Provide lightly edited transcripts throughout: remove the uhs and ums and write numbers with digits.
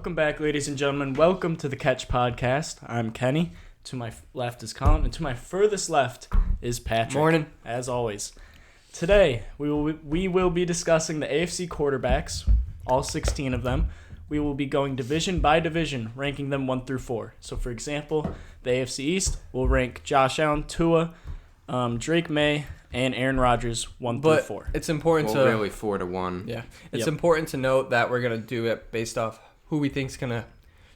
Welcome back, ladies and gentlemen. Welcome to the Catch Podcast. I'm Kenny. To my left is Colin, and to my furthest left is Patrick. Morning. As always. Today, we will be discussing the AFC quarterbacks, all 16 of them. We will be going division by division, ranking them 1 through 4. So, for example, the AFC East will rank Josh Allen, Tua, Drake May, and Aaron Rodgers 1 through 4. It's important to really 4 to 1. Yeah, it's important to note that we're gonna do it based off who we think's gonna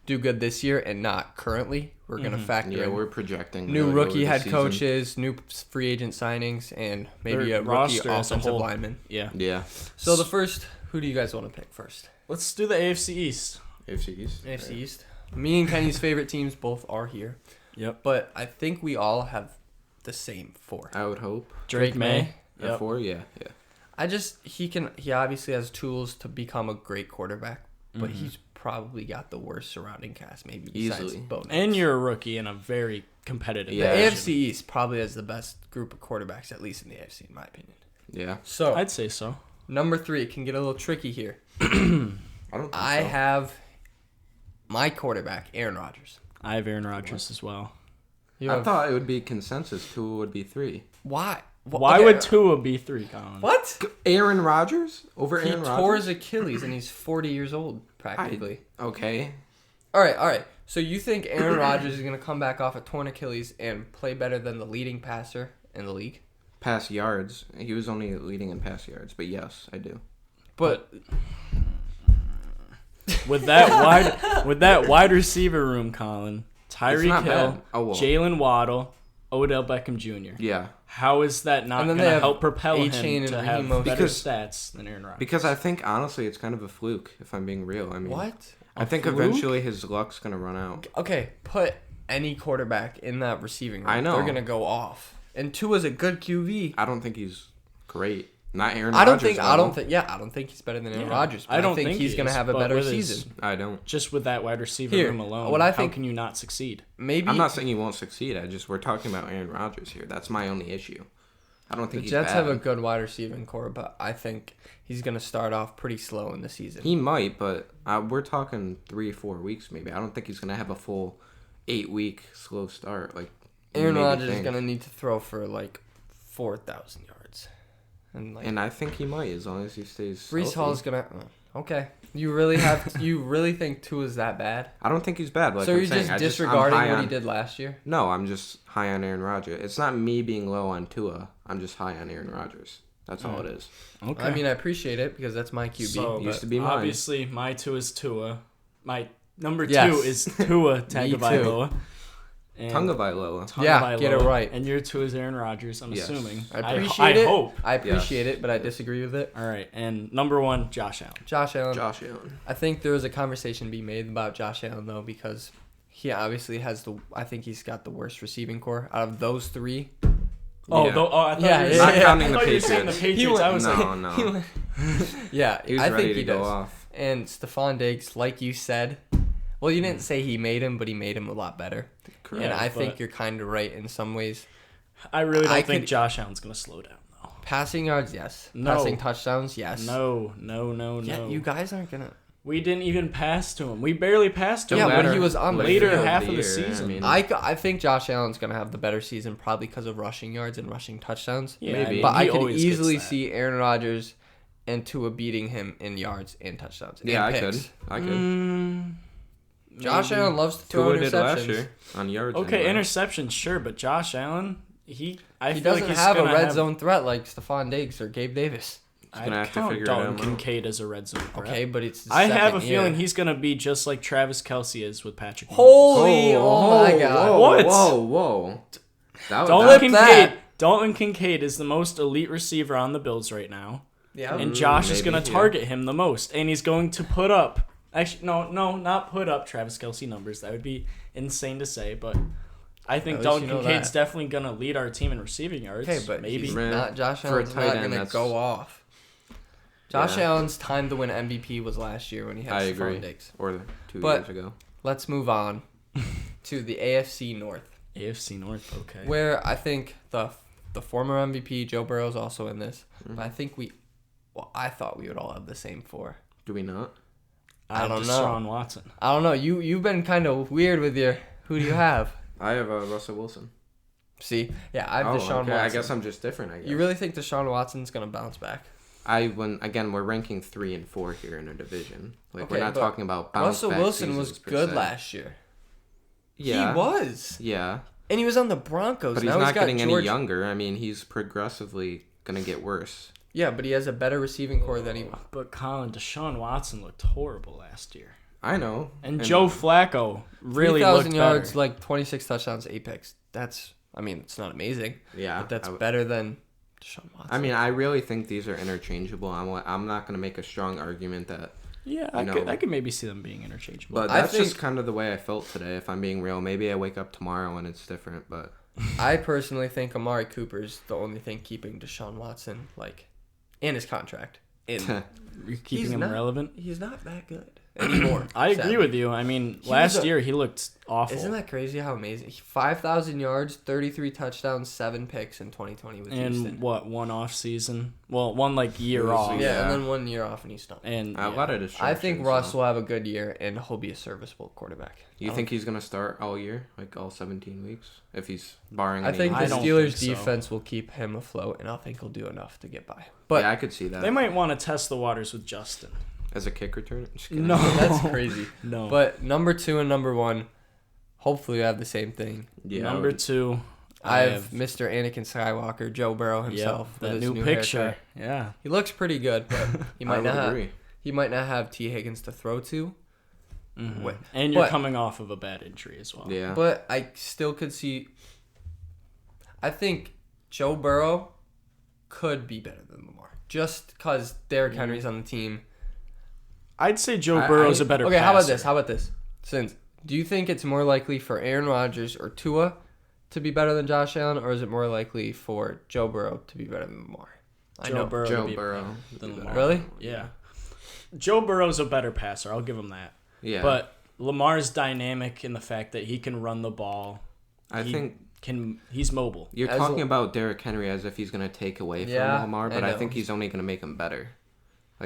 do good this year and not currently. We're gonna factor in we're projecting new really rookie head season. coaches, new free agent signings, and maybe Their a rookie roster as a offensive whole. lineman. Yeah. So the first, who do you guys want to pick first? Let's do the AFC East. AFC East. AFC East. Me and Kenny's favorite teams both are here. Yep. But I think we all have the same 4. I would hope. Drake May. At 4, yeah. He obviously has tools to become a great quarterback, but he's probably got the worst surrounding cast, maybe besides Easily. Bo Nix. And you're a rookie in a very competitive The Yeah. division. AFC East probably has the best group of quarterbacks, at least in the AFC, in my opinion. Yeah. So I'd say so. number 3, it can get a little tricky here. I don't think I so. have my quarterback, Aaron Rodgers. I have Aaron Rodgers as well. I thought it would be consensus. 2 would be 3. Why? Why would Tua be 3, Colin? What? Aaron Rodgers over He Aaron Rodgers? tore his Achilles and he's 40 years old, practically. Okay. All right. So you think Aaron Rodgers is going to come back off a torn Achilles and play better than the leading passer in the league? Pass yards. He was only leading in pass yards, but yes, I do. But With that wide receiver room, Colin, It's Tyreek not Hill, bad. Oh, well. Jaylen Waddle, Odell Beckham Jr. Yeah. How is that not And going then they to have help propel A-Chain him and to have Raheem better Mostert. stats than Aaron Rodgers? Because I think, honestly, it's kind of a fluke, if I'm being real. I mean, what? I think fluke? eventually his luck's going to run out. Okay, put any quarterback in that receiving room. I know. They're going to go off. And Tua's a good QB. I don't think he's great. Not Aaron I Rodgers. don't think he's better than Aaron Rodgers. But I don't think he's he going to is, have a but better with his- season. I don't. Just with that wide receiver Here, room alone, what I how think- can you not succeed? Maybe I'm not saying he won't succeed. We're talking about Aaron Rodgers here. That's my only issue. I don't the think he's Jets bad. have a good wide receiving core, but I think he's going to start off pretty slow in the season. He might, but we're talking 3-4 weeks maybe. I don't think he's gonna have a full 8-week slow start. Like Aaron maybe Rodgers is think. going to need to throw for like 4,000 yards. And I think he might as long as he stays. Brees healthy. Hall's going to... Okay. You really think Tua's that bad? I don't think he's bad. Like So I'm you're saying. just I'm disregarding high what he on- did last year? No, I'm just high on Aaron Rodgers. It's not me being low on Tua. I'm just high on Aaron Rodgers. That's all it is. Okay. I mean, I appreciate it because that's my QB. So, Used but to be mine. obviously, my 2 is Tua. My number 2 Yes. is Tua Tagovailoa. And Tagovailoa. Yeah, get it Tagovailoa. right. And your 2 is Aaron Rodgers, I'm Yes. assuming. I appreciate I it. hope. I appreciate it, but I disagree with it. All right. And number 1, Josh Allen. Josh Allen. Josh Allen. I think there was a conversation to be made about Josh Allen, though, because he obviously has I think he's got the worst receiving core out of those 3. Oh, Yeah. I thought Yeah, you were yeah, saying, yeah. counting I the thought you were saying the Patriots. Patriots. I was like, No. Yeah, He was I ready think to he go does. off. And Stephon Diggs, like you said, well, you didn't say he made him, but he made him a lot better. Correct. And I but- think you're kind of right in some ways. I really I don't think could- Josh Allen's going to slow down, though. Passing yards, yes. No. Passing touchdowns, yes. No. Yeah, you guys aren't gonna. We didn't even pass to him. We barely passed to Yeah, him. when matter. he was on the Later field. half of the year, season. I mean, I think Josh Allen's gonna have the better season probably because of rushing yards and rushing touchdowns. Yeah, Maybe. I mean, But I he could always gets easily that. see Aaron Rodgers and Tua beating him in yards and touchdowns. Yeah, and I picks. could. Josh Maybe. Allen loves to throw Tua did last interceptions. year on yards. Okay, anyway. interceptions, sure, but Josh Allen, I He feel doesn't like he's have a gonna red zone threat like Stephon Diggs or Gabe Davis. I'd gonna have to count figure it Dalton out. Kincaid as a red zone threat. Okay, but it's the I have a second year. feeling he's gonna be just like Travis Kelce is with Patrick. Mahomes. Holy, oh my God. Whoa, What? Whoa. Dalton that. Kincaid. Dalton Kincaid is the most elite receiver on the Bills right now, Yeah. and Josh is maybe, gonna yeah. target him the most, and he's going to put up. Actually, no, not put up Travis Kelce numbers. That would be insane to say, but I think At least Dalton you know Kincaid's that. definitely gonna lead our team in receiving yards. Okay, but maybe. he's Man, not. Josh for a Allen's tight not end, gonna that's- go off. Josh Yeah. Allen's time to win MVP was last year when he had I Stephon agree. Diggs. Or 2 But- years ago. Let's move on to the AFC North, AFC North. Okay. where I think the former MVP Joe Burrow's also in this. But I think I thought we would all have the same 4. Do we not? I don't know. Deshaun Watson. I don't know. You've been kind of weird with your. Who do you have? I have Russell Wilson. See, yeah, I have Deshaun Watson. I guess I'm just different. I guess. You really think Deshaun Watson's gonna bounce back? We're ranking 3 and 4 here in a division. Like we're not talking about bounce Russell back Wilson was good se. last year. Yeah, he was. Yeah, and he was on the Broncos. But he's not getting any younger. I mean, he's progressively gonna get worse. Yeah, but he has a better receiving core than he. But Colin, Deshaun Watson looked horrible last year. I know. And Joe Flacco really 3,000 looked yards, better. like 26 touchdowns, 8 picks. It's not amazing. Yeah, but that's better than Deshaun Watson. I mean, I really think these are interchangeable. I'm not gonna make a strong argument that. Yeah, I could maybe see them being interchangeable. But that's just kind of the way I felt today, if I'm being real. Maybe I wake up tomorrow and it's different, but... I personally think Amari Cooper's the only thing keeping Deshaun Watson, in his contract. You're keeping him relevant? He's not that good anymore. I agree with you. I mean, last year he looked awful. Isn't that crazy how amazing? 5,000 yards, 33 touchdowns, 7 picks in 2020 with Houston. And one off season? Well, one year off. Yeah, and then 1 year off and he's done. And a lot of distractions. I think Russ will have a good year and he'll be a serviceable quarterback. You think he's going to start all year? All 17 weeks? If he's barring I any... think the Steelers' think so. defense will keep him afloat, and I think he'll do enough to get by. But yeah, I could see that. They might want to test the waters with Justin. As a kick return? No. That's crazy. No. But number 2 and number 1, hopefully we have the same thing. Yeah, number 2... I have Mr. Anakin Skywalker, Joe Burrow himself. Yep, that new picture. Haircut. Yeah. He looks pretty good, but he might not agree. He might not have T. Higgins to throw to. Mm-hmm. And you're coming off of a bad injury as well. Yeah. But I still could see... I think Joe Burrow could be better than Lamar. Just because Derrick Henry's on the team. I'd say Joe Burrow's a better passer. How about this? Do you think it's more likely for Aaron Rodgers or Tua to be better than Josh Allen, or is it more likely for Joe Burrow to be better than Lamar? Joe Burrow than Lamar. Really? Yeah. Joe Burrow's a better passer. I'll give him that. Yeah. But Lamar's dynamic in the fact that he can run the ball. He's mobile. You're talking about Derrick Henry as if he's going to take away from Lamar, but I think he's only going to make him better.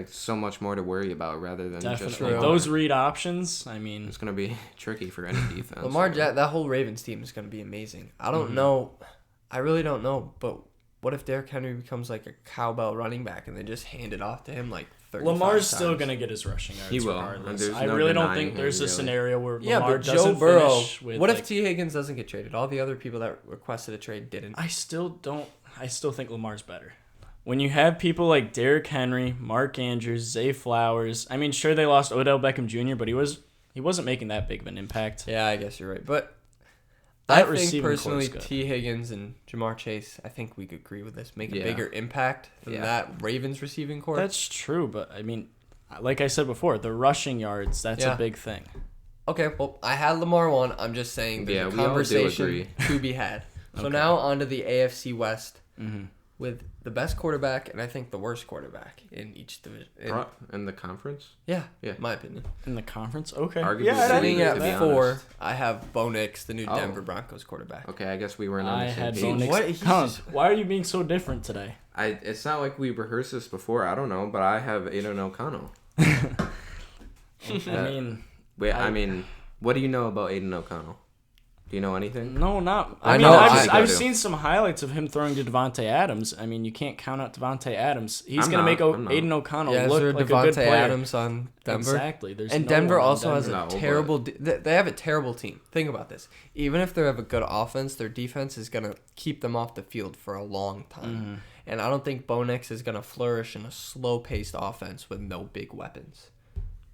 So much more to worry about rather than just Lamar. Those read options, I mean... It's going to be tricky for any defense. Lamar, that whole Ravens team is going to be amazing. I don't know. I really don't know, but what if Derrick Henry becomes a cowbell running back and they just hand it off to him 35 Lamar's times? still going to get his rushing yards he will. regardless. I really don't think there's a scenario where Lamar doesn't Joe Burrow, finish with... What if T. Higgins doesn't get traded? All the other people that requested a trade didn't. I still think Lamar's better. When you have people like Derrick Henry, Mark Andrews, Zay Flowers, I mean, sure they lost Odell Beckham Jr., but he wasn't making that big of an impact. Yeah, I guess you're right. But that I think personally, good. T. Higgins and Jamar Chase, I think we could agree with this, make a bigger impact than that Ravens receiving core. That's true, but I mean, like I said before, the rushing yards, that's a big thing. Okay, well, I had Lamar 1. I'm just saying there's a conversation to be had. So now on to the AFC West. Mm-hmm. With the best quarterback and I think the worst quarterback in each division. In the conference? Yeah, my opinion. In the conference? Okay. Arguably Sitting at 4, I have Bo Nix, the new Denver Broncos quarterback. Okay, I guess we weren't on the same page. Bo Nix. Why are you being so different today? It's not like we rehearsed this before. I don't know, but I have Aiden O'Connell. I mean... what do you know about Aiden O'Connell? Do you know anything? No, not. I've seen some highlights of him throwing to Devontae Adams. I mean, you can't count out Devontae Adams. He's going to make Aiden O'Connell look like a good player. Adams on Denver. Exactly. Denver also has a terrible... They have a terrible team. Think about this. Even if they have a good offense, their defense is going to keep them off the field for a long time. Mm-hmm. And I don't think Bo Nix is going to flourish in a slow-paced offense with no big weapons.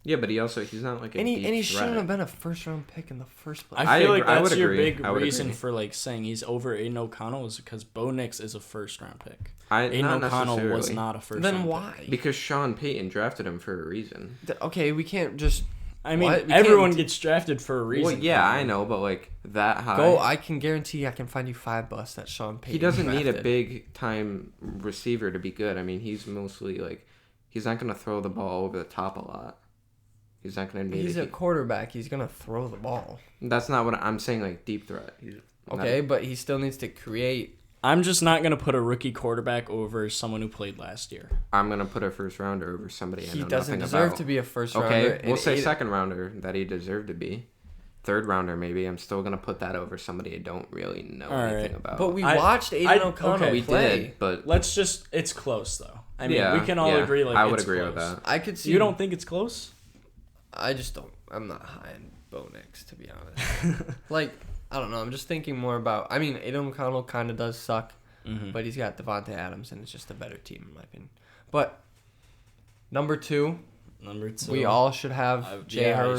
Yeah, but he's not like a deep he threat. shouldn't have been a first-round pick in the first place. I feel like that's your big reason for saying he's over Aiden O'Connell is because Bo Nix is a first-round pick. Aiden O'Connell was not a first-round pick. Then why? Because Sean Payton drafted him for a reason. Okay, we can't just... I mean, everyone gets drafted for a reason. Well, yeah, I know, but that high... I can guarantee I can find you $5 that Sean Payton He doesn't drafted. need a big-time receiver to be good. I mean, he's mostly, he's not going to throw the ball over the top a lot. He's not going to need... He's a quarterback. He's going to throw the ball. That's not what I'm saying, deep threat. But he still needs to create I'm just not going to put a rookie quarterback over someone who played last year. I'm going to put a first rounder over somebody I know nothing about. He doesn't deserve to be a first rounder. Okay, we'll say second rounder that he deserved to be. Third rounder, maybe. I'm still going to put that over somebody I don't really know anything about. But we watched Aiden O'Connell play. We did, but... It's close, though. I mean, we can all agree, I would it's agree close. with that. I could see... You don't think it's close? I just don't... I'm not high on Bo Nix, to be honest. I don't know. I'm just thinking more about... I mean, Aiden O'Connell kind of does suck, but he's got Devontae Adams, and it's just a better team, in my opinion. But number two, we all should have I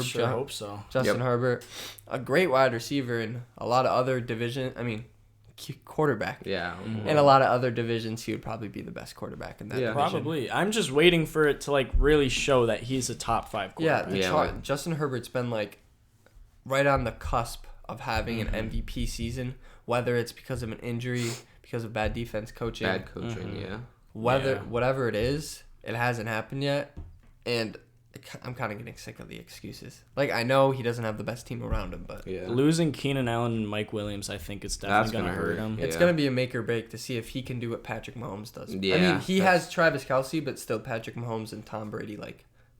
sure hope so. Justin Herbert, a great wide receiver in a lot of other quarterback. Yeah. In a lot of other divisions, he would probably be the best quarterback in that division. Probably. I'm just waiting for it to really show that he's a top 5 quarterback. Justin Herbert's been right on the cusp of having an MVP season, whether it's because of an injury, because of bad defense coaching. Bad coaching, Whatever it is, it hasn't happened yet, and I'm kind of getting sick of the excuses. I know he doesn't have the best team around him, but losing Keenan Allen and Mike Williams, I think, is definitely going to hurt him. It's going to be a make or break to see if he can do what Patrick Mahomes does. Yeah, I mean, he has Travis Kelce, but still Patrick Mahomes and Tom Brady,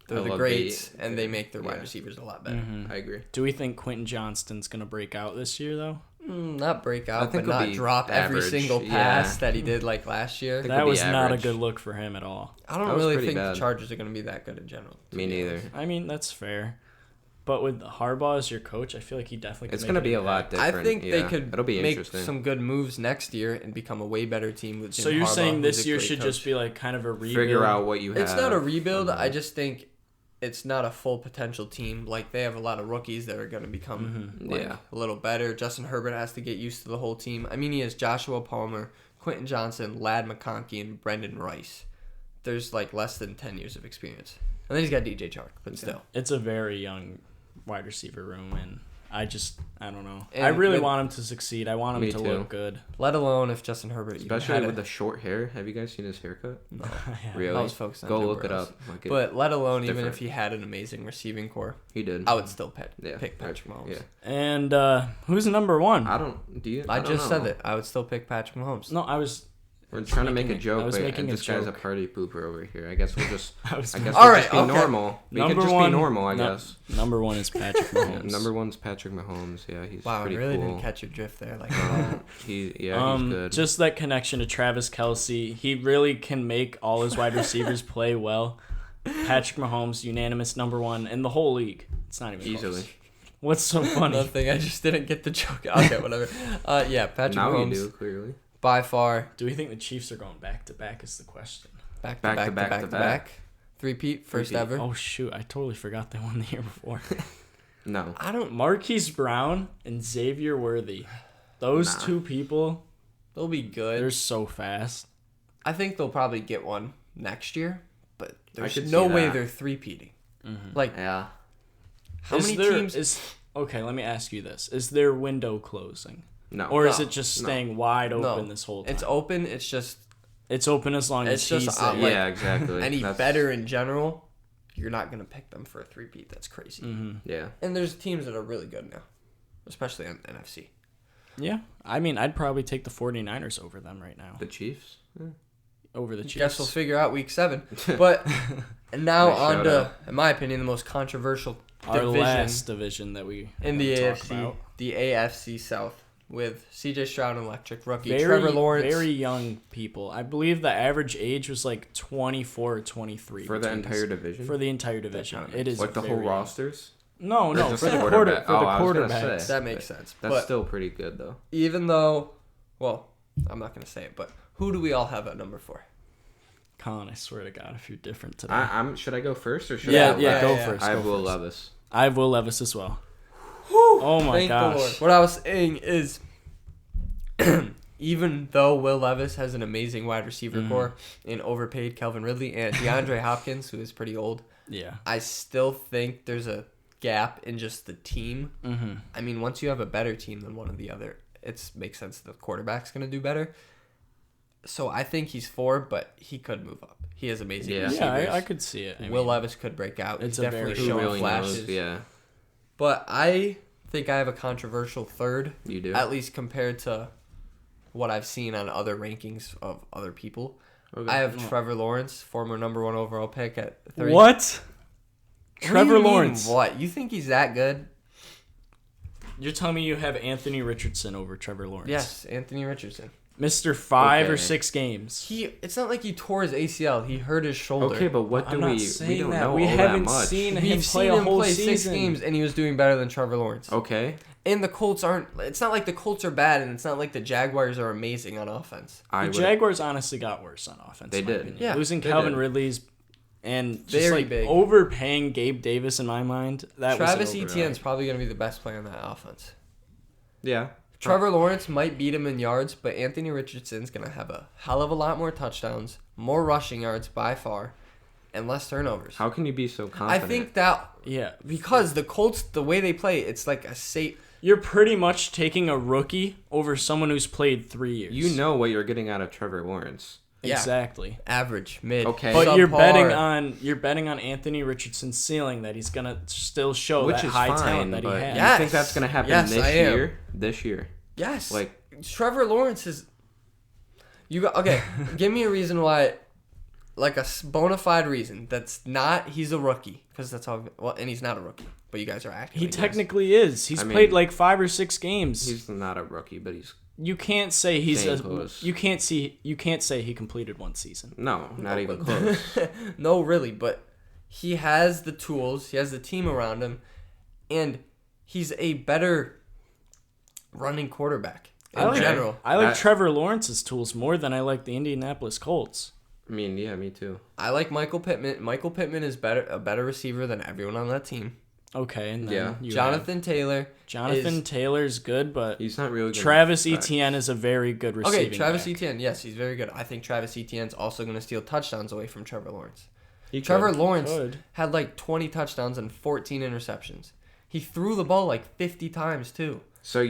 they're the greats, and they make their wide receivers a lot better. I agree. Do we think Quentin Johnston's going to break out this year, though? Not break out, but not drop every single pass that he did last year. That was not a good look for him at all. I don't really think the Chargers are going to be that good in general. Me neither. I mean, that's fair. But with Harbaugh as your coach, I feel like he definitely could It's going to be a lot different. I think they could make some good moves next year and become a way better team with Jim So you're Harbaugh, saying this year should just be kind of a rebuild? Figure out what you have. It's not a rebuild. I just think it's not a full potential team. They have a lot of rookies that are going to become a little better. Justin Herbert has to get used to the whole team. I mean, he has Joshua Palmer, Quentin Johnson, Ladd McConkey, and Brendan Rice. There's less than 10 years of experience. And then he's got DJ Chark, but still. It's a very young wide receiver room, and I don't know. And I really want him to succeed. I want him to look good. Let alone if Justin Herbert... Especially with the short hair. Have you guys seen his haircut? No. Really? I was focused on Go look it up. But let alone even if he had an amazing receiving core. He did. I would still pick Patrick Mahomes. Yeah. And who's number 1? I just said it. I would still pick Patrick Mahomes. No, We're trying to make a joke, but this guy's a party pooper over here. I guess we'll just... normal. We could just be normal, I guess. Number 1 is Patrick Mahomes. Number 1's Patrick Mahomes. Yeah, he's pretty cool. Wow, I really didn't catch your drift there. He's good. Just that connection to Travis Kelce. He really can make all his wide receivers play well. Patrick Mahomes, unanimous number 1 in the whole league. It's not even easily. Close. What's so funny? Nothing. I just didn't get the joke. Okay, whatever. Patrick Mahomes. Now you do, clearly. By far. Do we think the Chiefs are going back to back is the question. Back to back. Three-peat, first ever. Oh, shoot. I totally forgot they won the year before. No. Marquise Brown and Xavier Worthy. Those two people. They'll be good. They're so fast. I think they'll probably get one next year, but there's no way they're three-peating. Mm-hmm. How many teams... Okay, let me ask you this. Is their window closing? No. Or is it just staying wide open this whole time? It's open. It's just... It's open as long as he's there. Yeah, exactly. Any better in general, you're not going to pick them for a three-peat. That's crazy. Mm-hmm. Yeah. And there's teams that are really good now, especially on NFC. Yeah. I mean, I'd probably take the 49ers over them right now. The Chiefs? Yeah. Over the Chiefs. Guess we'll figure out week 7. But now on to, in my opinion, the most controversial division. Our last division that we in the AFC, the AFC South. With C.J. Stroud and electric rookie Trevor Lawrence. Very young people. I believe the average age was 24 or 23. For the entire division? For the entire division. It is the whole rosters? No, for the quarterbacks. That makes sense. That's still pretty good, though. Even though, well, I'm not going to say it, but who do we all have at number 4? Colin, I swear to God, if you're different today. Should I go first or should I? Go first. I have Will Levis. I have Will Levis as well. Whew, oh my gosh. What I was saying is, even though Will Levis has an amazing wide receiver core and overpaid Calvin Ridley and DeAndre Hopkins, who is pretty old, I still think there's a gap in just the team. Mm-hmm. I mean, once you have a better team than one of the other, it makes sense the quarterback's going to do better. So I think he's 4, but he could move up. He has amazing receivers. Yeah, I could see it. Will Levis could break out. He's definitely showing flashes. Yeah. But I think I have a controversial third. You do? At least compared to what I've seen on other rankings of other people. Okay. I have Trevor Lawrence, former number 1 overall pick at 30. What? Trevor Lawrence. What? You think he's that good? You're telling me you have Anthony Richardson over Trevor Lawrence? Yes, Anthony Richardson. Mr. 5 or 6 games. It's not like he tore his ACL. He hurt his shoulder. Okay, but what do we don't know we all haven't that much. seen him We've play seen a him whole play season. 6 games, and he was doing better than Trevor Lawrence. Okay. And the Colts aren't. It's not like the Colts are bad, and it's not like the Jaguars are amazing on offense. The Jaguars honestly got worse on offense. They did. Yeah, losing Calvin Ridley's and just very like big. overpaying Gabe Davis in my mind. Travis Etienne's probably going to be the best player in that offense. Yeah. Trevor Lawrence might beat him in yards, but Anthony Richardson's going to have a hell of a lot more touchdowns, more rushing yards by far, and less turnovers. How can you be so confident? I think that because the Colts, the way they play, it's like a safe. You're pretty much taking a rookie over someone who's played 3 years. You know what you're getting out of Trevor Lawrence. Exactly. Average, mid. Okay. But subpar. you're betting on Anthony Richardson's ceiling that he's gonna still show Which that is high fine, talent that he but has. You think that's gonna happen this year? Yes. Like Trevor Lawrence is. Give me a reason why, like a bona fide reason that's not he's a rookie, because that's all. Well, and he's not a rookie, but you guys are acting. He technically is. He's played like 5 or 6 games. He's not a rookie, but he's. You can't say he's close. You can't say he completed 1 season. No, not even close. No, really, but he has the tools. He has the team around him, and he's a better running quarterback in general. I like Trevor Lawrence's tools more than I like the Indianapolis Colts. I mean, yeah, me too. I like Michael Pittman. Michael Pittman is a better receiver than everyone on that team. Okay, and then Jonathan Taylor. Taylor's good, but he's not really good. Travis Etienne is a very good receiving Travis back. Etienne, yes, he's very good. I think Travis Etienne's also going to steal touchdowns away from Trevor Lawrence. Trevor Lawrence had like 20 touchdowns and 14 interceptions. He threw the ball like 50 times too. So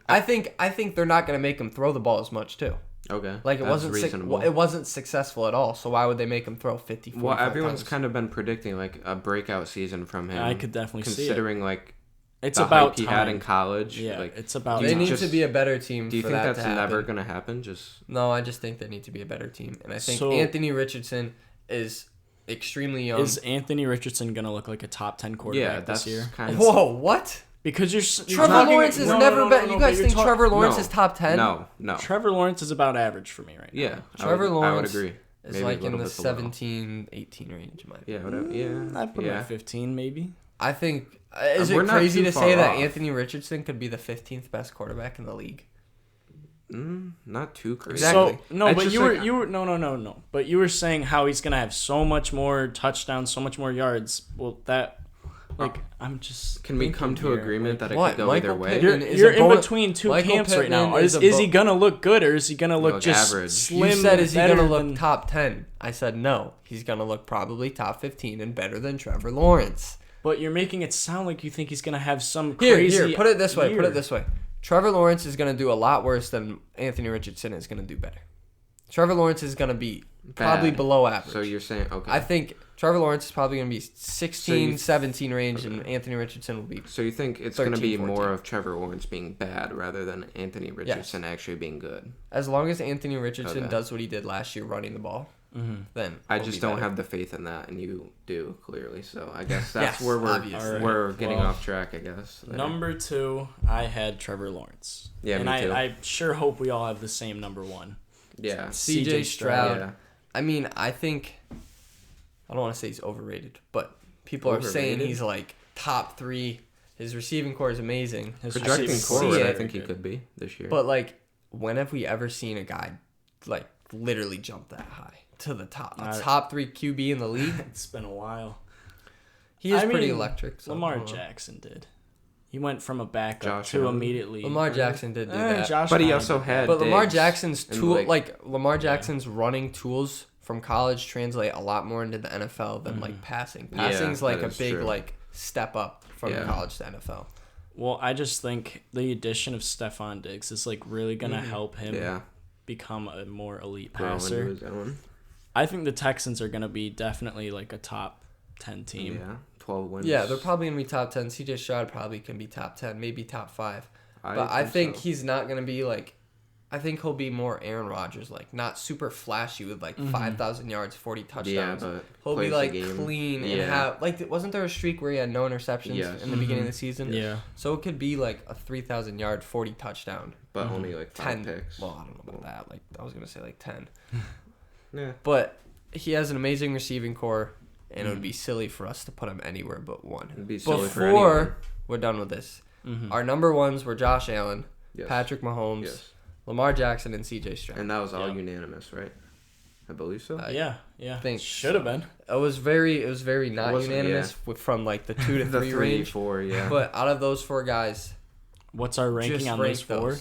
I think they're not going to make him throw the ball as much too. Okay. Like it wasn't successful at all. So why would they make him throw 50? Well, everyone's kind of been predicting like a breakout season from him. I could definitely see it. Considering like it's the about hype he had in college. Yeah, like, it's about. They need to be a better team. Do you think that's never going to happen? No, I just think they need to be a better team, and I think Anthony Richardson is extremely young. Is Anthony Richardson going to look like a top 10 quarterback this year? Whoa, what? Because you're Trevor Lawrence has never been. You guys think Trevor Lawrence is top 10? No. Trevor Lawrence is about average for me right now. Yeah, Trevor Lawrence I would agree. Is maybe like in the 17, 18 range. I'd put him at 15 maybe. I think. Is it crazy to say that Anthony Richardson could be the 15th best quarterback in the league? Not too crazy. Exactly. So, no, but you were no. But you were saying how he's gonna have so much more touchdowns, so much more yards. Well, that. I'm just. Can we come to agreement that it could go either way? You're in between two camps right now. Is he gonna look good or is he gonna look just average? Slim? You said is he gonna look top 10? I said no. He's gonna look probably top 15 and better than Trevor Lawrence. But you're making it sound like you think he's gonna have some crazy. Here, put it this way. Trevor Lawrence is gonna do a lot worse than Anthony Richardson is gonna do better. Trevor Lawrence is gonna be probably below average. So you're saying okay? I think Trevor Lawrence is probably going to be 16, 17 range, and Anthony Richardson will be. So you think it's going to be 14. More of Trevor Lawrence being bad rather than Anthony Richardson actually being good? As long as Anthony Richardson does what he did last year, running the ball, then I just don't have the faith in that, and you do clearly. So I guess that's where we're getting off track. I guess number 2, I had Trevor Lawrence. Yeah, and me too. I sure hope we all have the same number 1. Yeah, CJ Stroud. Yeah. I mean, I think. I don't want to say he's overrated, but people are saying he's like top 3. His receiving core is amazing. Projecting forward, I think he could be this year. But like, when have we ever seen a guy like literally jump that high to the top? Top 3 QB in the league? It's been a while. He is pretty electric. So Lamar Jackson did. He went from a backup to immediately. Lamar Jackson did do that. But he also had. But Lamar Jackson's Lamar Jackson's running tools from college translate a lot more into the NFL than like passing. Passing's like a big like step up from college to NFL. Well, I just think the addition of Stephon Diggs is like really gonna help him become a more elite passer. I think the Texans are gonna be definitely like a top 10 team. Yeah, 12 wins. Yeah, they're probably gonna be top 10. CJ Stroud probably can be top 10, maybe top 5. But I think he's not gonna be like I think he'll be more Aaron Rodgers, like not super flashy with like 5,000 yards, 40 touchdowns. Yeah, but he'll be like clean and have like wasn't there a streak where he had no interceptions in the beginning of the season? Yeah. So it could be like a 3,000 yard, 40 touchdown, but only like 10 picks. Well, I don't know about that. Like I was gonna say like 10. Yeah. But he has an amazing receiving core, and it would be silly for us to put him anywhere but one. It'd be silly Before we're done with this, our number ones were Josh Allen, Patrick Mahomes, Lamar Jackson, and C.J. Stroud. And that was all unanimous, right? I believe so. Yeah. Think should have been. It was very not unanimous from like the 2 to 3 the range. 4, yeah. But out of those 4 guys, what's our ranking on those 4?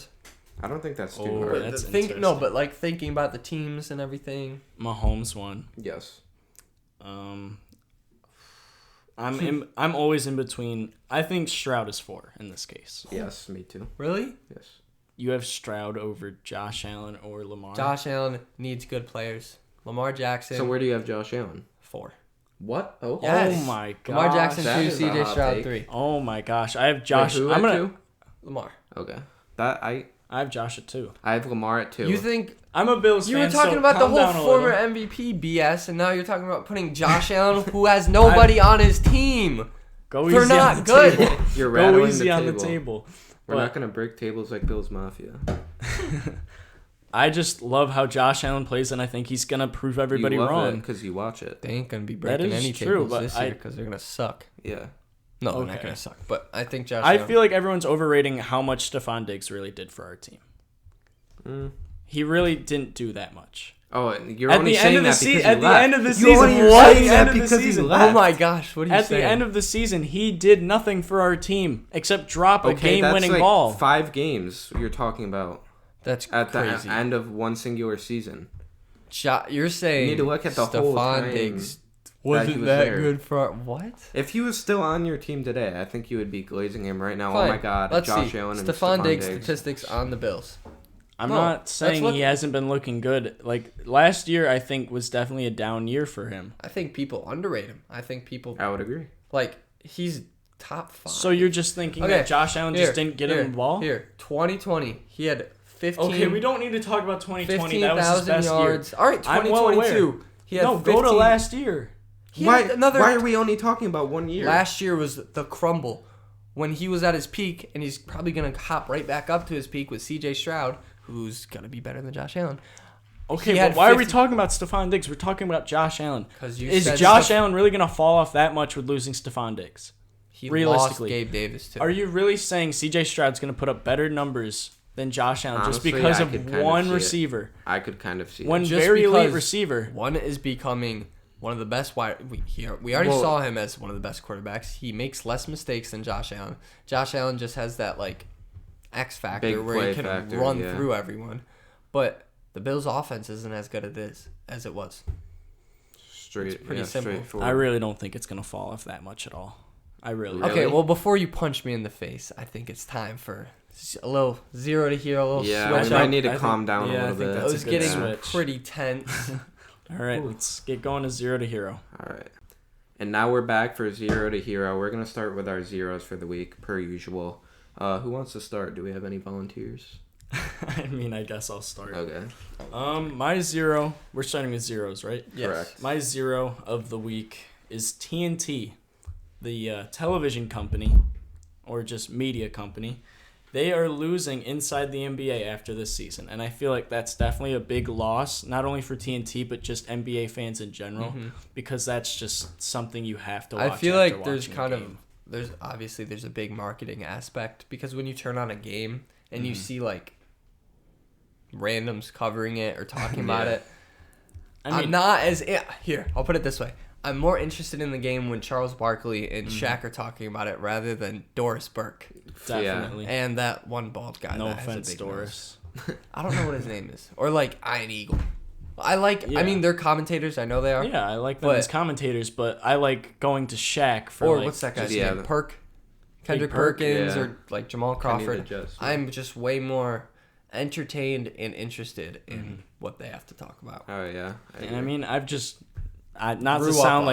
I don't think that's too hard. That's but like thinking about the teams and everything. Mahomes won. Yes. I'm always in between. I think Stroud is 4 in this case. Yes, me too. Really? Yes. You have Stroud over Josh Allen or Lamar? Josh Allen needs good players. Lamar Jackson. So where do you have Josh Allen? 4. What? Oh, yes. Oh my gosh. Lamar Jackson 2, CJ Stroud 3. Oh my gosh. I have Josh. Wait, I'm gonna 2? Lamar. Okay. I have Josh at 2. I have Lamar at 2. You think I'm a Bills fan? You were talking about the whole former MVP BS, and now you're talking about putting Josh Allen, who has nobody on his team. They're not good. You're rattling Go easy the on table. the table. We're not gonna break tables like Bills Mafia. I just love how Josh Allen plays, and I think he's gonna prove everybody wrong because you watch it. They ain't gonna be breaking any tables this year because they're gonna suck. Yeah. No, they're not gonna suck. But I think Josh. I feel like everyone's overrating how much Stephon Diggs really did for our team. He really didn't do that much. Oh, you're only saying that because he left. At the end of the season, what? Saying that because he left. Oh my gosh, what are you saying? At the end of the season, he did nothing for our team except drop a game-winning like ball. 5 games you're talking about. That's at crazy. The end of one singular season. You're saying you need to look at the whole time. Diggs wasn't that good for what? If he was still on your team today, I think you would be glazing him right now. Fine. Oh my God, Let's Josh see. Allen and Stephon Diggs statistics on the Bills. I'm not saying he hasn't been looking good. Like last year, I think was definitely a down year for him. I think people underrate him. I would agree. Like he's top 5. So you're just thinking that Josh Allen just didn't get him the ball? Here, 2020, he had 15. Okay, we don't need to talk about 2020. That was his best yards. Year. All right, 2022. He had 15. Go to last year. Why are we only talking about 1 year? Last year was the crumble. When he was at his peak, and he's probably going to hop right back up to his peak with C.J. Stroud, who's going to be better than Josh Allen. Okay, but why are we talking about Stephon Diggs? We're talking about Josh Allen. Is Josh Allen really going to fall off that much with losing Stephon Diggs? He lost Gabe Davis, too. Are you really saying C.J. Stroud's going to put up better numbers than Josh Allen just because of one receiver? I could kind of see one very elite receiver. One is becoming one of the best wide. We already saw him as one of the best quarterbacks. He makes less mistakes than Josh Allen. Josh Allen just has that like X factor where he can run through everyone. But the Bills' offense isn't as good as it was. It's pretty simple. I really don't think it's gonna fall off that much at all. Okay, well, before you punch me in the face, I think it's time for a little 0 to hero, switch up. I need to calm down a little bit. I was getting pretty tense. All right, let's get going to 0 to hero. All right. And now we're back for 0 to hero. We're going to start with our zeros for the week, per usual. Who wants to start? Do we have any volunteers? I mean, I guess I'll start. Okay. My 0, we're starting with zeros, right? Yes. Correct. My 0 of the week is TNT, the television company, or just media company. They are losing inside the NBA after this season, and I feel like that's definitely a big loss, not only for TNT, but just NBA fans in general, because that's just something you have to watch. I feel like there's there's a big marketing aspect, because when you turn on a game and you see like randoms covering it or talking about it, I'm not as... Here, I'll put it this way. I'm more interested in the game when Charles Barkley and Shaq are talking about it rather than Doris Burke. Definitely. And that one bald guy. No that offense, has a big Doris. I don't know what his name is. Or like Iron Eagle. I mean, they're commentators. I know they are. Yeah, I like them as commentators, but I like going to Shaq for what's that guy's name? Kendrick Perkins or like Jamal Crawford. I'm just way more entertained and interested in what they have to talk about. Oh, yeah. I mean, I've just... not to sound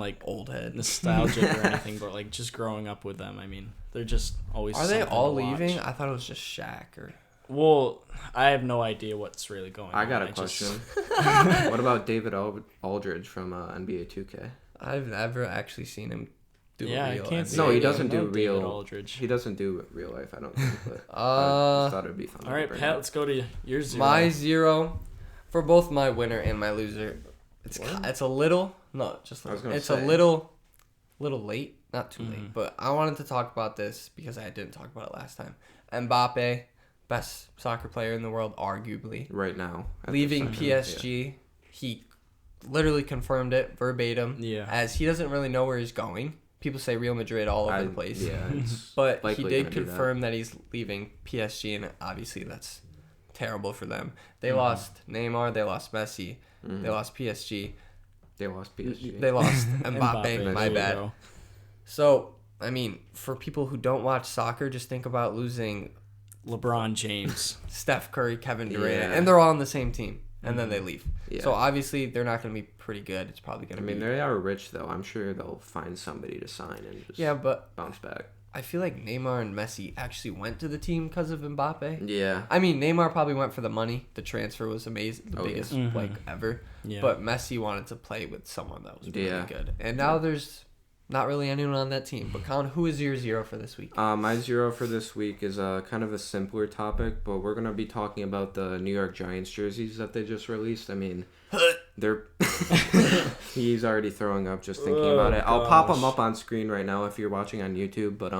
like old head nostalgic or anything, but like just growing up with them. I mean, they're just always. Are they all leaving? I thought it was just Shaq Well, I have no idea what's really going on. I got a question. What about David Aldridge from NBA 2K? I've never actually seen him do yeah, real. I can't see. No, he doesn't do David real. Aldridge. He doesn't do real life. I don't think. But I just thought it'd be fun. All right, Pat. Let's go to your 0. My 0 for both my winner and my loser. It's a little it's a little late, not too late, but I wanted to talk about this because I didn't talk about it last time. Mbappe, best soccer player in the world, arguably. Right now. Leaving PSG, he literally confirmed it verbatim. Yeah. As he doesn't really know where he's going. People say Real Madrid all over the place. Yeah. But he did confirm that he's leaving PSG, and obviously that's terrible for them. They lost Neymar, they lost Messi, they lost PSG. They lost PSG. They lost Mbappe, my bad. So, I mean, for people who don't watch soccer, just think about losing LeBron James, Steph Curry, Kevin Durant, and they're all on the same team, and then they leave. Yeah. So, obviously, they're not going to be pretty good. It's probably going to be... I mean, they are rich, though. I'm sure they'll find somebody to sign and just bounce back. I feel like Neymar and Messi actually went to the team because of Mbappe. Yeah. I mean, Neymar probably went for the money. The transfer was amazing, the biggest ever. Yeah. But Messi wanted to play with someone that was really good. And now there's not really anyone on that team. But Colin, who is your 0 for this week? My 0 for this week is kind of a simpler topic, but we're going to be talking about the New York Giants jerseys that they just released. I mean, they're... He's already throwing up just thinking about it. I'll pop them up on screen right now if you're watching on YouTube, but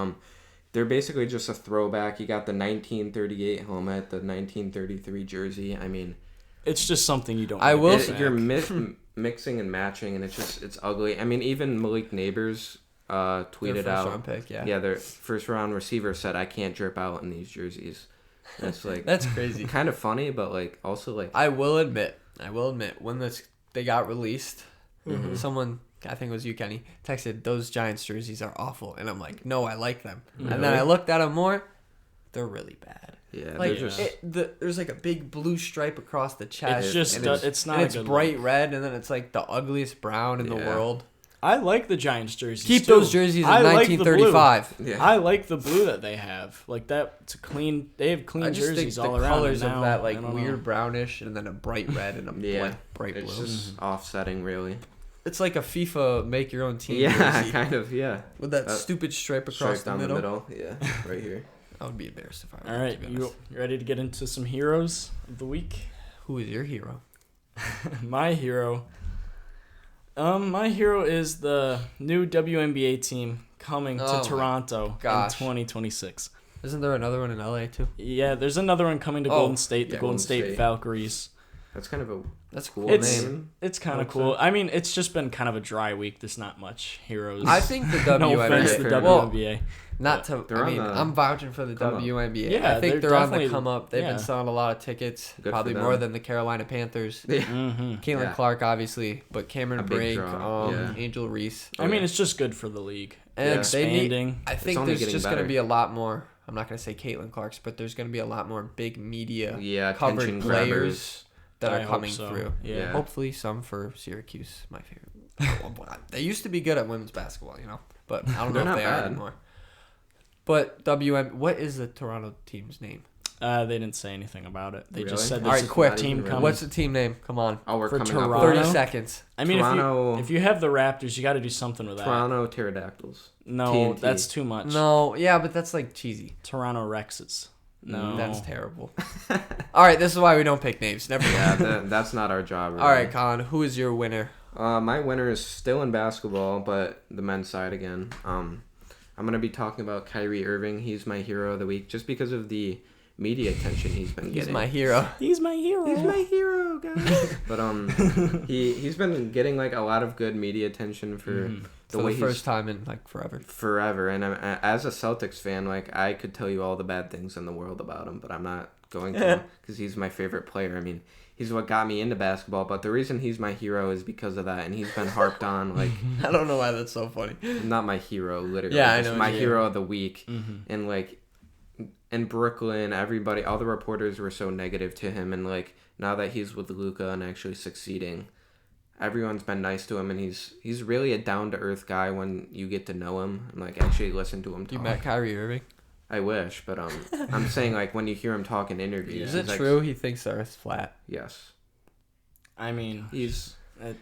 they're basically just a throwback. You got the 1938 helmet, the 1933 jersey. I mean... It's just something you don't... You're mixing and matching, and it's ugly. I mean, even Malik Neighbors tweeted out... Round pick, yeah, their first-round receiver said, I can't drip out in these jerseys. And it's like... That's crazy. Kind of funny, but like also like... I will admit, when they got released, someone, I think it was you, Kenny, texted, those Giants jerseys are awful. And I'm like, no, I like them. And then I looked at them more. They're really bad. Yeah, like there's like a big blue stripe across the chest. It's just it's not. And it's bright red, and then it's like the ugliest brown in the world. I like the Giants jerseys. Keep those jerseys in 1935. Like I like the blue that they have. Like that, it's a clean. They have clean jerseys all around. The colors of that like weird brownish, and then a bright red and a bright blue. It's just offsetting, really. It's like a FIFA make your own team. Yeah, jersey. kind of. Yeah. With that stupid stripe across down the middle. Yeah, right here. I would be embarrassed if I were. All right, you ready to get into some heroes of the week? Who is your hero? My hero. My hero is the new WNBA team coming to Toronto in 2026. Isn't there another one in LA too? Yeah, there's another one coming to Golden State, the Golden State Valkyries. That's kind of a cool name. It's kind of cool. I mean, it's just been kind of a dry week. There's not much heroes. I think the WNBA. No offense to the WNBA. I'm vouching for the WNBA. Yeah, I think they're on the come up. They've been selling a lot of tickets, Good probably more than the Carolina Panthers. Yeah. Caitlin Clark, obviously, but Cameron Brink, Angel Reese. I mean, it's just good for the league. And expanding. I think there's just going to be a lot more. I'm not going to say Caitlin Clark's, but there's going to be a lot more big media covered players that are coming through. Yeah. Hopefully some for Syracuse, my favorite. They used to be good at women's basketball, but I don't know if they are anymore. But what is the Toronto team's name? They didn't say anything about it. They just said all right, quick team coming. What's the team name? Come on. Oh, we're for coming Toronto? up. 30 seconds. I mean, if you have the Raptors, you got to do something with that. Toronto Pterodactyls. No, TNT. That's too much. No, yeah, but that's like cheesy. Toronto Rexes. No, that's terrible. All right, this is why we don't pick names. Never mind. Yeah, that's not our job. Really. All right, Colin, who is your winner? My winner is still in basketball, but the men's side again. I'm gonna be talking about Kyrie Irving. He's my hero of the week, just because of the media attention he's been getting. He's my hero. He's my hero. He's my hero, guys. But he's been getting like a lot of good media attention for the first time in like forever. Forever, and as a Celtics fan, like I could tell you all the bad things in the world about him, but I'm not going to because he's my favorite player. I mean, he's what got me into basketball, but the reason he's my hero is because of that, and he's been harped on like. I don't know why that's so funny. Not my hero, literally. Yeah, I know. My hero of the week, and like. In Brooklyn, all the reporters were so negative to him, and like now that he's with Luka and actually succeeding, everyone's been nice to him, and he's really a down to earth guy when you get to know him and like actually listen to him talk. You met Kyrie Irving? I wish, but I'm saying like when you hear him talk in interviews. Is it like, true he thinks the Earth's flat? Yes. I mean, He's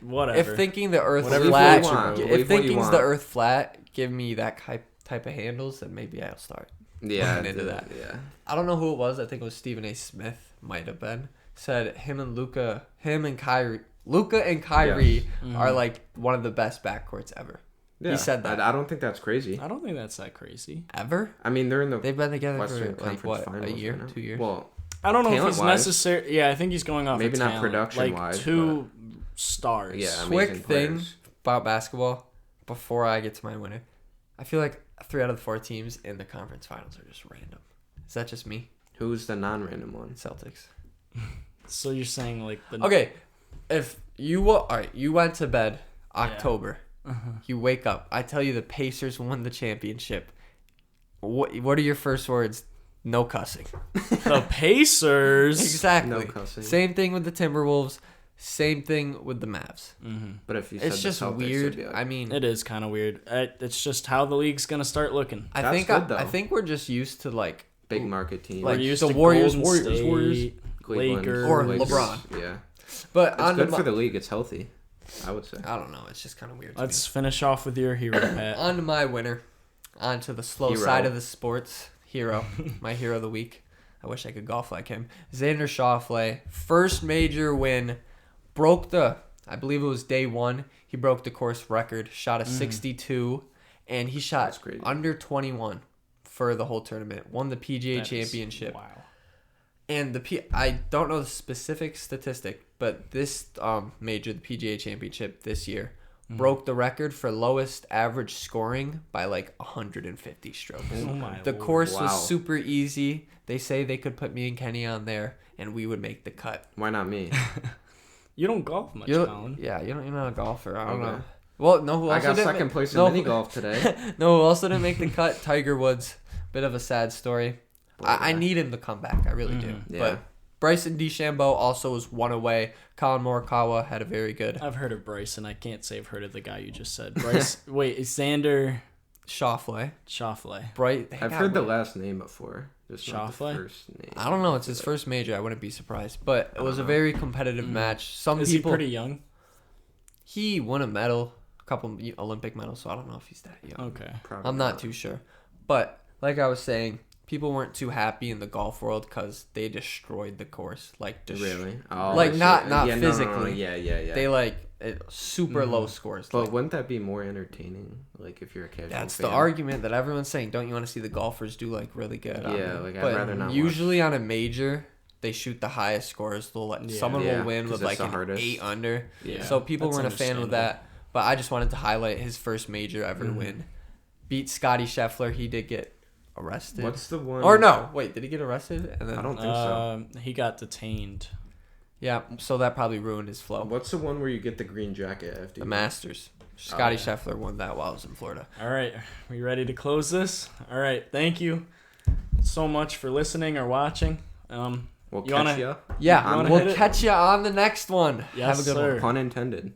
whatever. If thinking the Earth Whatever flat, you want. if thinking's the Earth flat, give me that type of handles, then maybe I'll start looking into that. Yeah. I don't know who it was. I think it was Stephen A. Smith. Might have been. Said him and Kyrie are like one of the best backcourts ever. Yeah, he said that. I don't think that's crazy. I don't think that's that crazy. Ever? I mean, They've been together Western for like Conference what, Finals a year, right now. 2 years? Well, I don't know if he's talent-wise. necessary. Yeah, I think he's going off Maybe of not talent. production-wise, Like two stars. Yeah. Quick amazing thing players. about basketball before I get to my winner. I feel like 3 out of the 4 teams in the conference finals are just random. Is that just me? Who's the non-random one? Celtics. So you're saying like the Okay, if you you went to bed October. You wake up. I tell you the Pacers won the championship. What are your first words? No cussing. the Pacers. Exactly. No cussing. Same thing with the Timberwolves. Same thing with the Mavs. But if you said It's just the Celtics, weird. it'd be like, I mean, It is kind of weird. It's just how the league's gonna start looking. I That's think good, though. I think we're just used to like big market team. Like, We're used the to Warriors, Golden Warriors, State, Warriors. Cleveland, Lakers, Or Lakers. LeBron. Yeah. But It's good for the league. It's healthy, I would say. I don't know. It's just kind of weird. Let's finish off with your hero, Pat. On to my winner. On to the slow Hero. side of the sports. Hero. My hero of the week. I wish I could golf like him. Xander Schauffele. First major win. I believe it was day 1. He broke the course record. Shot a 62. And he shot That's crazy. under 21 for the whole tournament. Won the PGA That is- championship. Wow. And I don't know the specific statistic, but this major, the PGA Championship this year, broke the record for lowest average scoring by like 150 strokes. Oh my The Lord. course Wow. was super easy. They say they could put me and Kenny on there, and we would make the cut. Why not me? You don't golf much, You're Colin. not a golfer. I don't Okay. know. Well, no, who I also got didn't second ma- place in no, mini golf today. No, who also didn't make the cut? Tiger Woods. Bit of a sad story. I need him to come back. I really do. Yeah. But Bryson DeChambeau also was 1 away. Colin Morikawa had a very good. I've heard of Bryson. I can't say I've heard of the guy you just said. Bryce. Wait, is Xander Schauffele. Schauffele? I've heard the last name before. Just not the Schauffele? first name. I don't know. It's his first major. I wouldn't be surprised. But it was a very competitive match. Some Is people. he pretty young? He won a medal, a couple Olympic medals. So I don't know if he's that young. Okay. Probably I'm not too sure. But like I was saying, people weren't too happy in the golf world because they destroyed the course. Really? Oh, Like, I see. not Yeah, no, physically. Yeah. They like super low scores. But Like, wouldn't that be more entertaining? Like if you're a casual that's fan? the argument that everyone's saying. Don't you want to see the golfers do like really good? Yeah, like, I'd but rather not watch. usually on a major, they shoot the highest scores. They'll let someone Yeah, will win 'cause with it's like the an hardest. 8 under. Yeah. So people That's weren't a fan of that. But I just wanted to highlight his first major ever win. Beat Scotty Scheffler. He did get arrested. What's the one? Or no, wait, did he get arrested? And then I don't think so. He got detained. yeah, so that probably ruined his flow. What's the one where you get the green jacket after? The you- Masters. Scotty yeah. Scheffler won that while I was in Florida. All right. Are you ready to close this? All right. Thank you so much for listening or watching. We'll You wanna- catch ya. Yeah, wanna we'll hit it? catch you on the next one. Yes, Have a good sir. one. Pun intended.